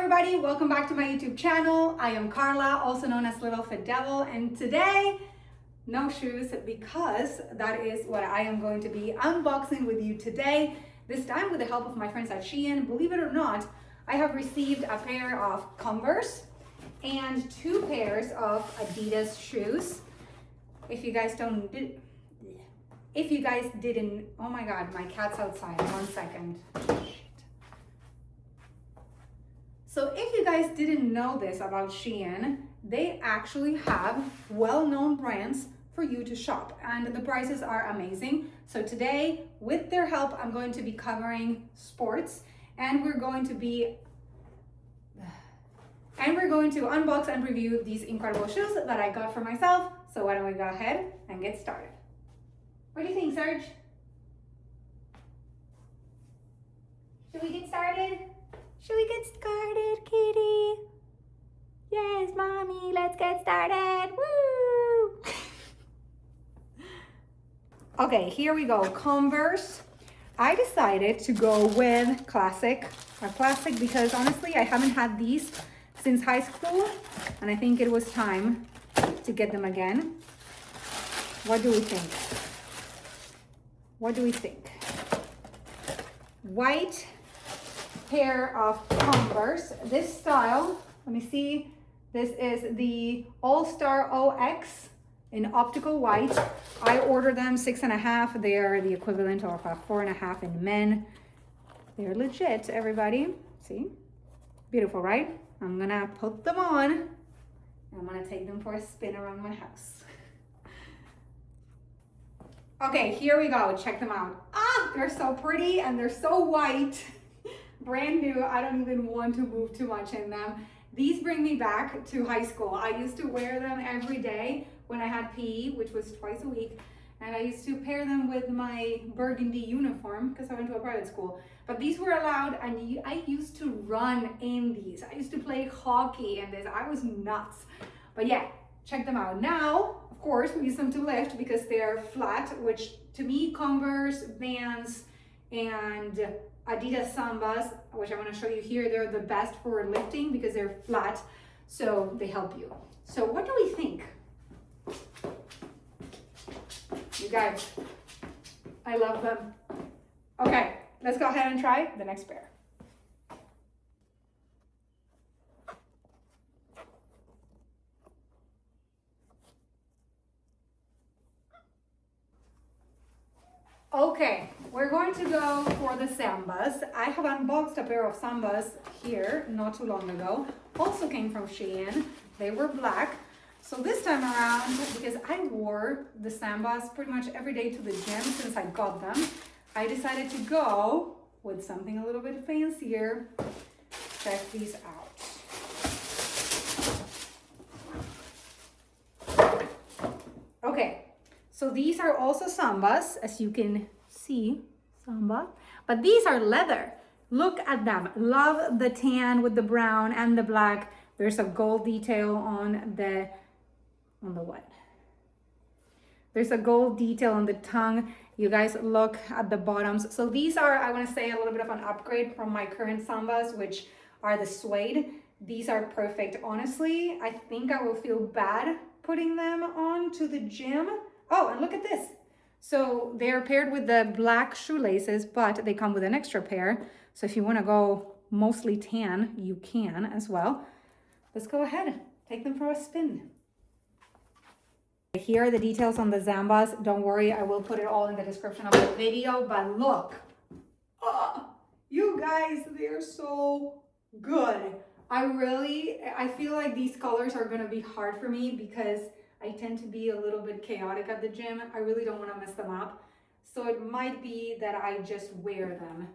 everybody, welcome back to my YouTube channel. I am Carla, also known as Little Fit Devil, and today, no shoes, because that is what I am going to be unboxing with you today. This time with the help of my friends at SHEIN. Believe it or not, I have received a pair of Converse and 2 pairs of Adidas shoes. If you guys didn't, oh my God, my cat's outside, 1 second. So if you guys didn't know this about SHEIN, they actually have well-known brands for you to shop, and the prices are amazing. So today, with their help, I'm going to be covering sports, and we're going to unbox and review these incredible shoes that I got for myself. So why don't we go ahead and get started? What do you think, Serge? Should we get started? Should we get started, kitty? Yes, mommy, let's get started. Woo! Okay, here we go. Converse. I decided to go with classic because honestly, I haven't had these since high school, and I think it was time to get them again. What do we think? What do we think? White pair of Converse. This style, let me see. This is the All-Star OX in optical white. I ordered them 6.5. They are the equivalent of a 4.5 in men. They're legit, everybody. See? Beautiful, right? I'm gonna put them on and I'm gonna take them for a spin around my house. Okay, here we go. Check them out. Ah, they're so pretty and they're so white. Brand new. I don't even want to move too much in them. These bring me back to high school. I used to wear them every day when I had PE, which was twice a week. And I used to pair them with my burgundy uniform because I went to a private school. But these were allowed, and I used to run in these. I used to play hockey in this. I was nuts. But yeah, check them out. Now, of course, we use them to lift because they're flat, which to me, Converse, Vans, and Adidas Sambas, which I'm going to show you here, they're the best for lifting because they're flat, so they help you. So what do we think? You guys, I love them. Okay, let's go ahead and try the next pair. Okay, we're going to go for the Sambas. I have unboxed a pair of Sambas here not too long ago. Also came from SHEIN. They were black. So this time around, because I wore the Sambas pretty much every day to the gym since I got them, I decided to go with something a little bit fancier. Check these out. Okay. So these are also Sambas, as you can see, Samba, but these are leather. Look at them. Love the tan with the brown and the black. There's a gold detail on the what? There's a gold detail on the tongue. You guys look at the bottoms. So these are, I want to say, a little bit of an upgrade from my current Sambas, which are the suede. These are perfect. Honestly, I think I will feel bad putting them on to the gym. Oh, and look at this. So they're paired with the black shoelaces, but they come with an extra pair. So if you want to go mostly tan, you can as well. Let's go ahead, take them for a spin. Here are the details on the Sambas. Don't worry, I will put it all in the description of the video, but look. Oh, you guys, they're so good. I feel like these colors are gonna be hard for me because I tend to be a little bit chaotic at the gym. I really don't want to mess them up. So it might be that I just wear them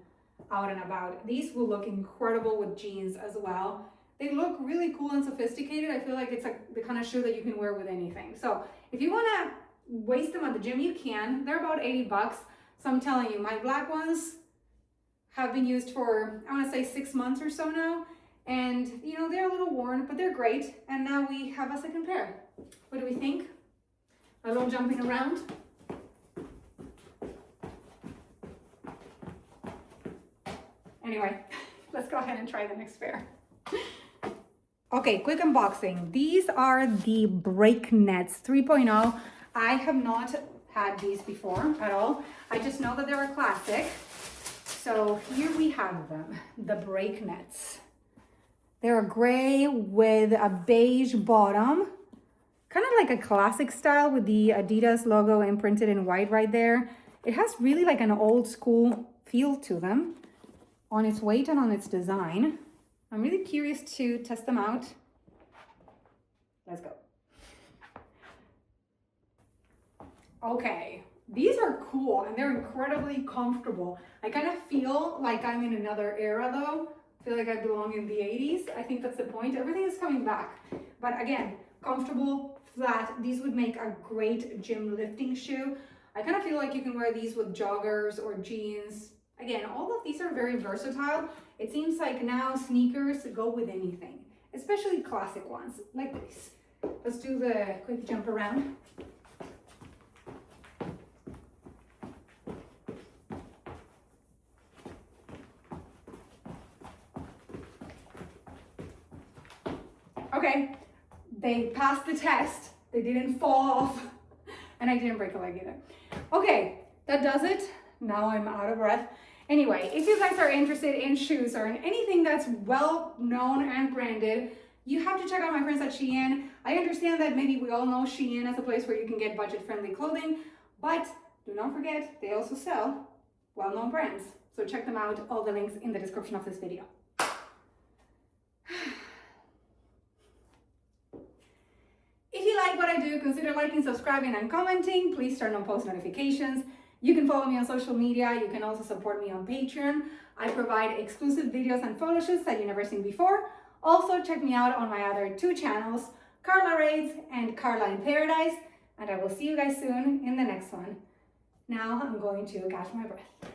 out and about. These will look incredible with jeans as well. They look really cool and sophisticated. I feel like it's like the kind of shoe that you can wear with anything. So if you want to waste them at the gym, you can. They're about 80 bucks. So I'm telling you, my black ones have been used for, I want to say 6 months or so now. And you know, they're a little worn, but they're great. And now we have a second pair. What do we think? A little jumping around. Anyway, let's go ahead and try the next pair. Okay, quick unboxing. These are the Breaknets 3.0. I have not had these before at all. I just know that they're a classic. So here we have them, the Breaknets. They're a gray with a beige bottom, kind of like a classic style with the Adidas logo imprinted in white right there. It has really like an old school feel to them on its weight and on its design. I'm really curious to test them out. Let's go. Okay, these are cool and they're incredibly comfortable. I kind of feel like I'm in another era though. I feel like I belong in the 80s. I think that's the point. Everything is coming back. But again, comfortable, flat. These would make a great gym lifting shoe. I kind of feel like you can wear these with joggers or jeans. Again, all of these are very versatile. It seems like now sneakers go with anything, especially classic ones like this. Let's do the quick jump around. Okay, they passed the test. They didn't fall off and I didn't break a leg either. Okay, that does it. Now I'm out of breath. Anyway, if you guys are interested in shoes or in anything that's well known and branded, you have to check out my friends at SHEIN. I understand that maybe we all know SHEIN as a place where you can get budget-friendly clothing, but do not forget, they also sell well-known brands. So check them out, all the links in the description of this video. If you like what I do, consider liking, subscribing, and commenting. Please turn on post notifications. You can follow me on social media. You can also support me on Patreon. I provide exclusive videos and photo shoots that you've never seen before. Also, check me out on my other two channels, Carla Raids and Carla in Paradise. And I will see you guys soon in the next one. Now I'm going to catch my breath.